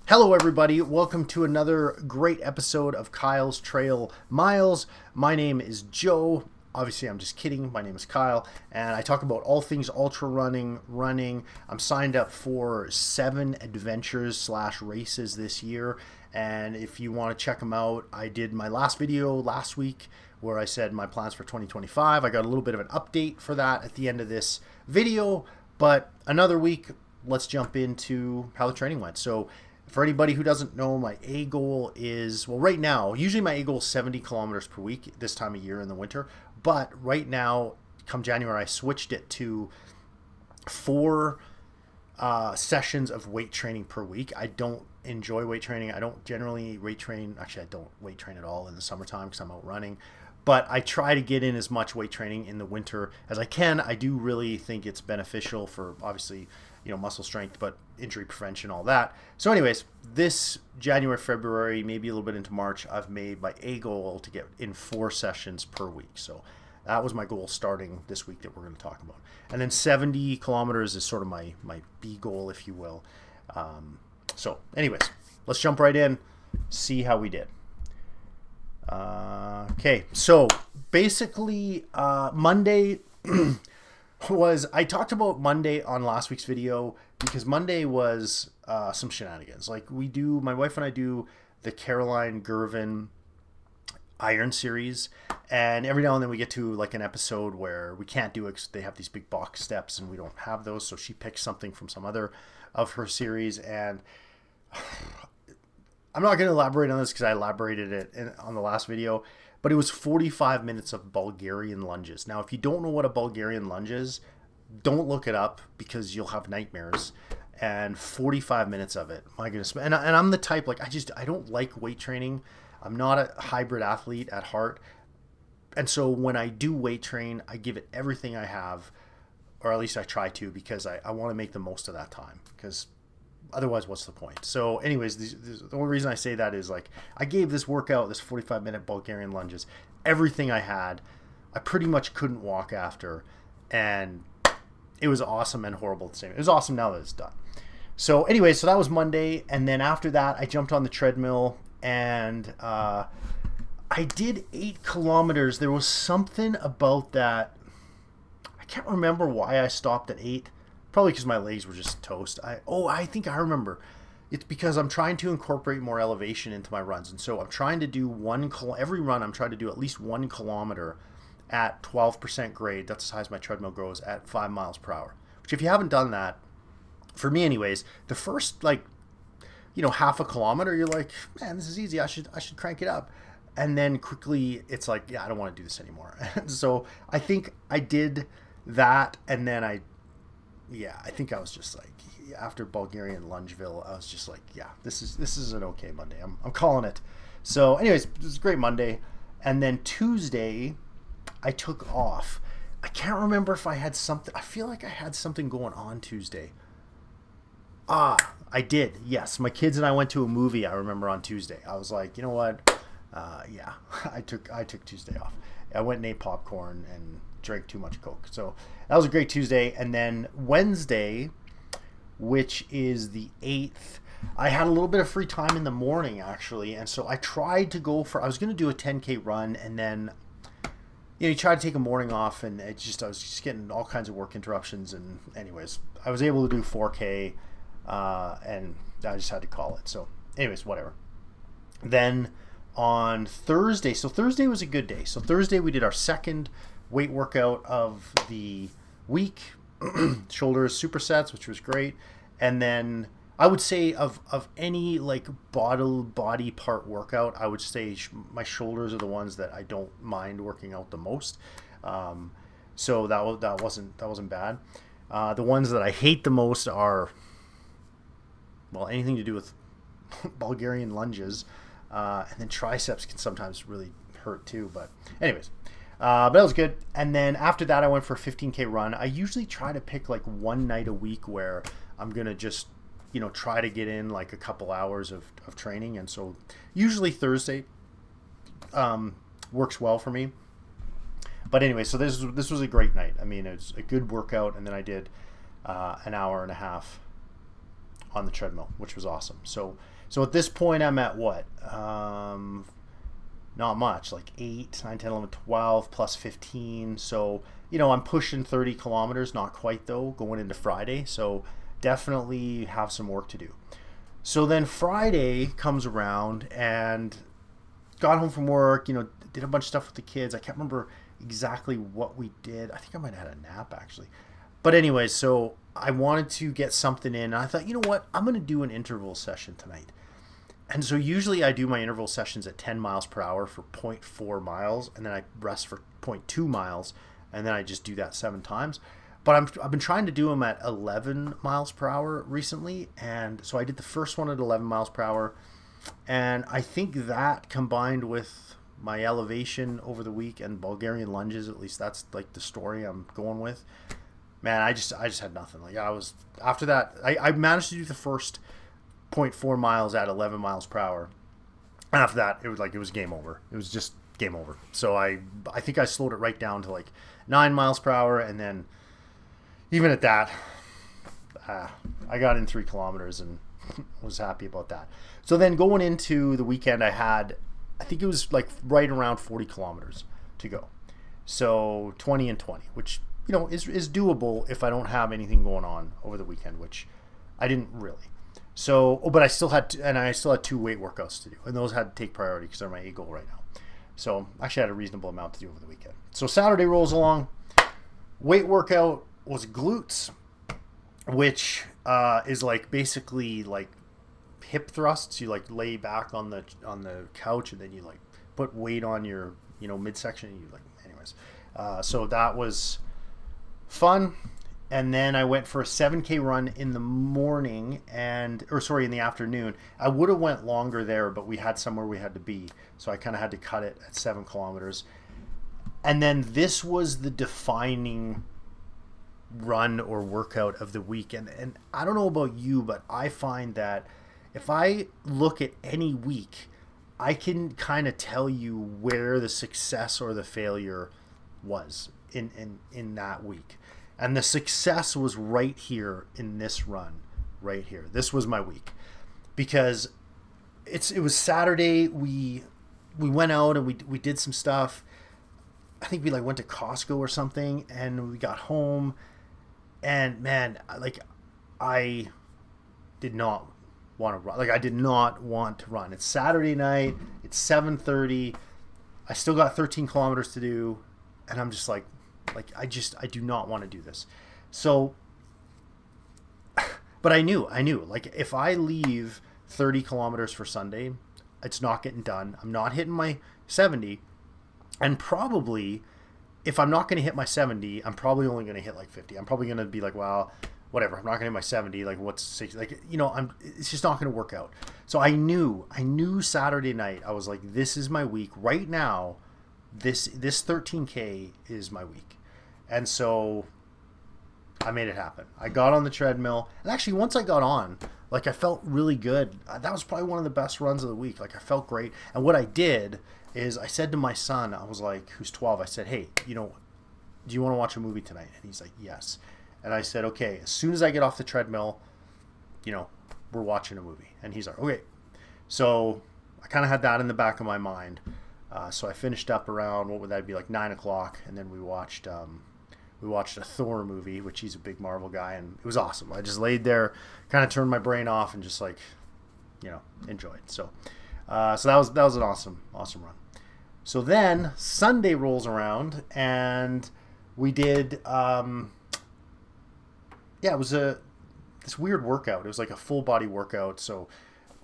Hello, everybody. Welcome to another great episode of Kyle's Trail Miles. My name is Joe. Obviously, I'm just kidding. My name is Kyle, and I talk about all things ultra running. I'm signed up for 7 adventures / races this year, and if you want to check them out, I did my last video last week where I said my plans for 2025. I got a little bit of an update for that at the end of this video, but another week, let's jump into how the training went. So for anybody who doesn't know, my A goal is, well, right now, usually my A goal is 70 kilometers per week this time of year in the winter. But right now, come January, I switched it to 4 sessions of weight training per week. I don't enjoy weight training. I don't generally weight train. Actually, I don't weight train at all in the summertime because I'm out running. But I try to get in as much weight training in the winter as I can. I do really think it's beneficial for, obviously, muscle strength, but injury prevention, all that. So anyways, this January, February, maybe a little bit into March, I've made my A goal to get in 4 sessions per week. So that was my goal starting this week that we're going to talk about. And then 70 kilometers is sort of my B goal, if you will. So anyways, let's jump right in, see how we did. Okay, so basically Monday I talked about Monday on last week's video because Monday was some shenanigans. Like my wife and I do the Caroline Girvan Iron Series, and every now and then we get to like an episode where we can't do it because they have these big box steps and we don't have those, so she picks something from some other of her series, and I'm not going to elaborate on this because I elaborated it on the last video, but it was 45 minutes of Bulgarian lunges. Now, if you don't know what a Bulgarian lunge is, don't look it up because you'll have nightmares. And 45 minutes of it, my goodness. And I'm the type, like, I don't like weight training. I'm not a hybrid athlete at heart. And so when I do weight train, I give it everything I have, or at least I try to, because I want to make the most of that time. Because otherwise, what's the point? So anyways, the only reason I say that is, like, I gave this workout, this 45-minute Bulgarian lunges, everything I had. I pretty much couldn't walk after, and it was awesome and horrible at the same time. It was awesome now that it's done. So anyway, so that was Monday, and then after that, I jumped on the treadmill, and I did 8 kilometers. There was something about that. I can't remember why I stopped at 8. Probably because my legs were just toast. I think I remember. It's because I'm trying to incorporate more elevation into my runs. And so I'm trying to do every run, I'm trying to do at least 1 kilometer at 12% grade. That's as high as my treadmill goes at 5 miles per hour. Which, if you haven't done that, for me anyways, the first, half a kilometer, you're like, man, this is easy. I should crank it up. And then quickly it's like, yeah, I don't want to do this anymore. So I think I did that, and then I think I was just like, after Bulgarian Lungeville, I was just like, yeah, this is an okay Monday. I'm calling it. So anyways, it was a great Monday. And then Tuesday, I took off. I can't remember if I had something. I feel like I had something going on Tuesday. I did. Yes. My kids and I went to a movie, I remember, on Tuesday. I was like, you know what? Yeah, I took Tuesday off. I went and ate popcorn and drank too much Coke. So that was a great Tuesday. And then Wednesday, which is the 8th, I had a little bit of free time in the morning, actually. And so I tried to I was going to do a 10K run, and then, you try to take a morning off, and I was just getting all kinds of work interruptions. And anyways, I was able to do 4K, and I just had to call it. So anyways, whatever. Then on Thursday, so Thursday was a good day. So Thursday we did our second weight workout of the week, shoulders supersets, which was great. And then I would say of any like body part workout, I would say my shoulders are the ones that I don't mind working out the most. So that wasn't bad. The ones that I hate the most are, well, anything to do with Bulgarian lunges, and then triceps can sometimes really hurt too. But anyways. But that was good. And then after that, I went for a 15K run. I usually try to pick like one night a week where I'm going to just, try to get in like a couple hours of training. And so usually Thursday works well for me. But anyway, so this was a great night. I mean, it's a good workout. And then I did an hour and a half on the treadmill, which was awesome. So at this point, I'm at what? Not much, like 8, 9, 10, 11, 12 plus 15. So, I'm pushing 30 kilometers, not quite though, going into Friday. So definitely have some work to do. So then Friday comes around and got home from work, did a bunch of stuff with the kids. I can't remember exactly what we did. I think I might have had a nap actually. But anyway, so I wanted to get something in. And I thought, you know what? I'm going to do an interval session tonight. And so usually I do my interval sessions at 10 miles per hour for 0.4 miles, and then I rest for 0.2 miles, and then I just do that 7 times. But I've been trying to do them at 11 miles per hour recently, and so I did the first one at 11 miles per hour, and I think that combined with my elevation over the week and Bulgarian lunges, at least that's like the story I'm going with. Man, I just had nothing. Like I was after that, I managed to do the first 0.4 miles at 11 miles per hour. And after that, it was game over. It was just game over. So I think I slowed it right down to like 9 miles per hour, and then even at that, I got in 3 kilometers and was happy about that. So then going into the weekend, I think it was like right around 40 kilometers to go. So 20 and 20, which is doable if I don't have anything going on over the weekend, which I didn't really. So, but I still had 2 weight workouts to do, and those had to take priority because they're my A goal right now. So actually I had a reasonable amount to do over the weekend. So Saturday rolls along. Weight workout was glutes, which is like basically like hip thrusts. You like lay back on the couch, and then you like put weight on your midsection. And you like, anyways. So that was fun. And then I went for a 7K run in the morning in the afternoon. I would have went longer there, but we had somewhere we had to be. So I kind of had to cut it at 7 kilometers. And then this was the defining run or workout of the week. And I don't know about you, but I find that if I look at any week, I can kind of tell you where the success or the failure was in that week. And the success was right here in this run, right here. This was my week, because it was Saturday. We went out and we did some stuff. I think we like went to Costco or something, and we got home, and man, like I did not want to run. Like I did not want to run. It's Saturday night. It's 7:30. I still got 13 kilometers to do, and I'm just like I do not want to do this. So, but I knew like if I leave 30 kilometers for Sunday, it's not getting done. I'm not hitting my 70. And probably if I'm not going to hit my 70, I'm probably only going to hit like 50. I'm probably going to be like, well, whatever. I'm not going to hit my 70. Like what's 60? Like, it's just not going to work out. So I knew Saturday night, I was like, this is my week right now. This 13K is my week. And so I made it happen. I got on the treadmill, and actually once I got on, like I felt really good. That was probably one of the best runs of the week. Like I felt great. And what I did is I said to my son, I was like, who's 12, I said, hey, do you want to watch a movie tonight? And he's like, yes. And I said, okay, as soon as I get off the treadmill, we're watching a movie. And he's like, okay. So I kind of had that in the back of my mind. So I finished up around, what would that be, like 9 o'clock, and then we watched a Thor movie, which he's a big Marvel guy, and it was awesome. I just laid there, kind of turned my brain off, and just like, enjoyed. So that was an awesome run. So then Sunday rolls around, and we did, it was this weird workout. It was like a full body workout. So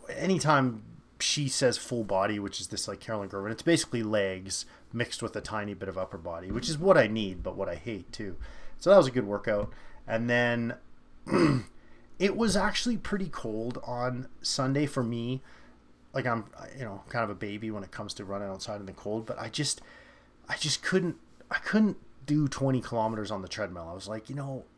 anytime she says full body, which is this like Carolyn Gervin, it's basically legs mixed with a tiny bit of upper body, which is what I need, but what I hate too. So that was a good workout. And then it was actually pretty cold on Sunday for me. Like I'm, kind of a baby when it comes to running outside in the cold, but I just couldn't do 20 kilometers on the treadmill. I was like,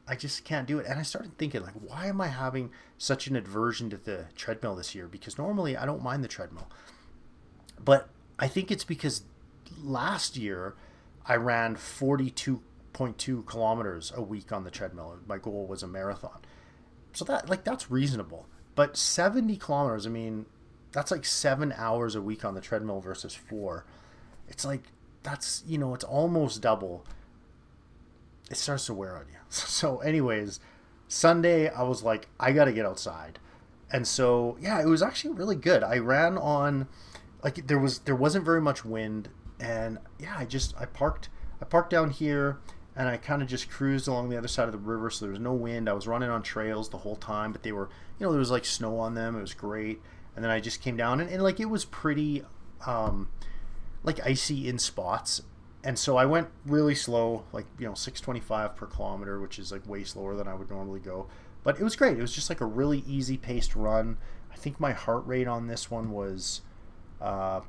I just can't do it. And I started thinking, like, why am I having such an aversion to the treadmill this year? Because normally I don't mind the treadmill. But I think it's because last year I ran 42.2 kilometers a week on the treadmill. My goal was a marathon. So that's reasonable. But 70 kilometers, I mean, that's like 7 hours a week on the treadmill versus 4. It's like, that's, it's almost double. It starts to wear on you. So anyways, Sunday, I was like, I got to get outside. And so, yeah, it was actually really good. I ran on, like, there wasn't very much wind. And yeah, I parked down here, and I kind of just cruised along the other side of the river. So there was no wind. I was running on trails the whole time, but they were, there was like snow on them. It was great. And then I just came down, and like, it was pretty, like icy in spots. And so I went really slow, like, 625 per kilometer, which is like way slower than I would normally go. But it was great. It was just like a really easy paced run. I think my heart rate on this one was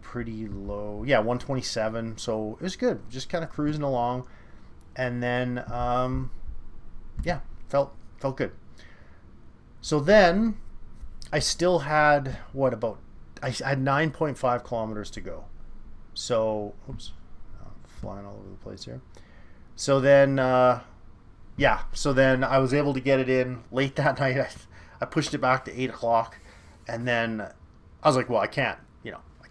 pretty low. Yeah, 127. So it was good. Just kind of cruising along. And then, yeah, felt good. So then I still had, I had 9.5 kilometers to go. So, oops, flying all over the place here. So then, so then I was able to get it in late that night. I pushed it back to 8 o'clock, and then I was like, well, I can't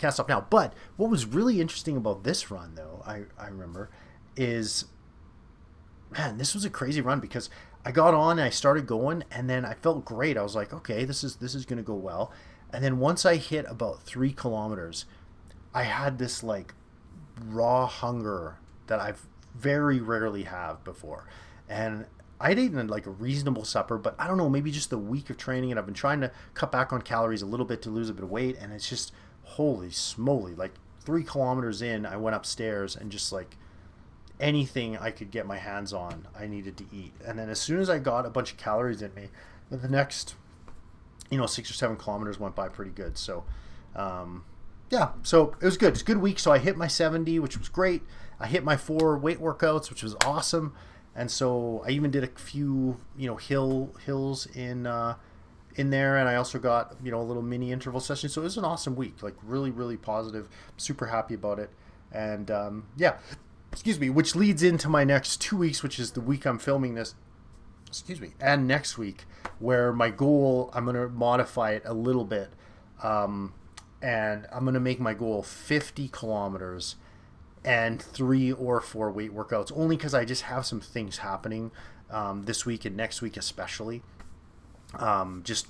stop now. But what was really interesting about this run, though, I remember, is, man, this was a crazy run, because I got on and I started going, and then I felt great. I was like, okay, this is going to go well. And then once I hit about 3 kilometers, I had this like raw hunger that I've very rarely have before. And I'd eaten like a reasonable supper, but I don't know, maybe just the week of training, and I've been trying to cut back on calories a little bit to lose a bit of weight, and it's just, holy smoly, like 3 kilometers in, I went upstairs and just like anything I could get my hands on, I needed to eat. And then as soon as I got a bunch of calories in me, the next, 6 or 7 kilometers went by pretty good. So, yeah, so it was good. It's a good week. So I hit my 70, which was great. I hit my 4 weight workouts, which was awesome. And so I even did a few, hills in there. And I also got, a little mini interval session. So it was an awesome week, like really, really positive. Super happy about it. And yeah, which leads into my next 2 weeks, which is the week I'm filming this, and next week, where my goal, I'm going to modify it a little bit. And I'm going to make my goal 50 kilometers and 3 or 4 weight workouts, only because I just have some things happening this week and next week especially. Just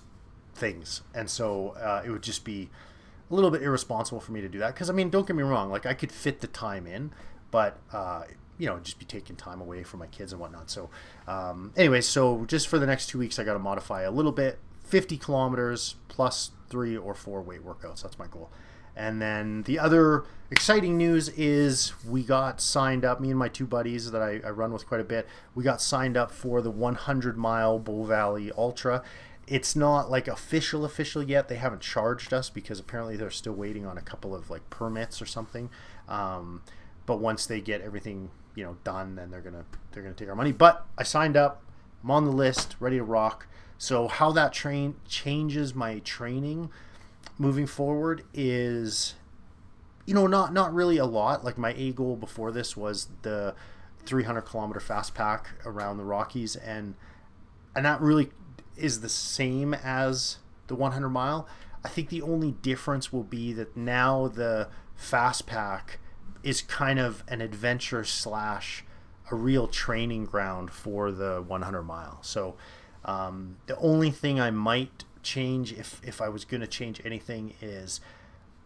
things. And so it would just be a little bit irresponsible for me to do that. Because, I mean, don't get me wrong, like I could fit the time in, but, just be taking time away from my kids and whatnot. So anyway, so just for the next 2 weeks, I got to modify a little bit. 50 kilometers plus 3 or 4 weight workouts. That's my goal. And then the other exciting news is we got signed up, me and my 2 buddies that I run with quite a bit, we got signed up for the 100-mile Bow Valley Ultra. It's not like official yet. They haven't charged us because apparently they're still waiting on a couple of like permits or something. But once they get everything, done, then they're gonna take our money. But I signed up. I'm on the list, ready to rock. So how that changes my training moving forward is, not really a lot. Like my A goal before this was the 300 kilometer fast pack around the Rockies, and that really is the same as the 100 mile. I think the only difference will be that now the fast pack is kind of an adventure / a real training ground for the 100 mile. So the only thing I might change, if I was going to change anything, is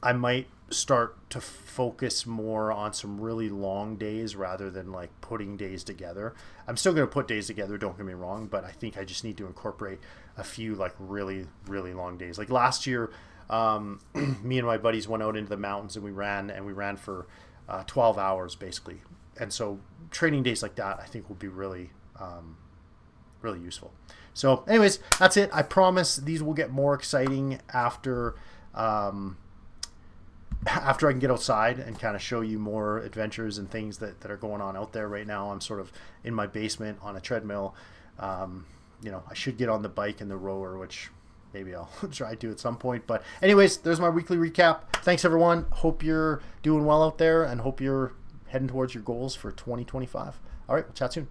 I might start to focus more on some really long days rather than like putting days together. I'm still going to put days together, don't get me wrong, but I think I just need to incorporate a few like really, really long days. Like last year, me and my buddies went out into the mountains and we ran for 12 hours basically. And so training days like that, I think will be really, really useful. So anyways, that's it. I promise these will get more exciting after I can get outside and kind of show you more adventures and things that are going on out there right now. I'm sort of in my basement on a treadmill. I should get on the bike and the rower, which maybe I'll try to at some point. But anyways, there's my weekly recap. Thanks everyone. Hope you're doing well out there and hope you're heading towards your goals for 2025. All right, we'll chat soon.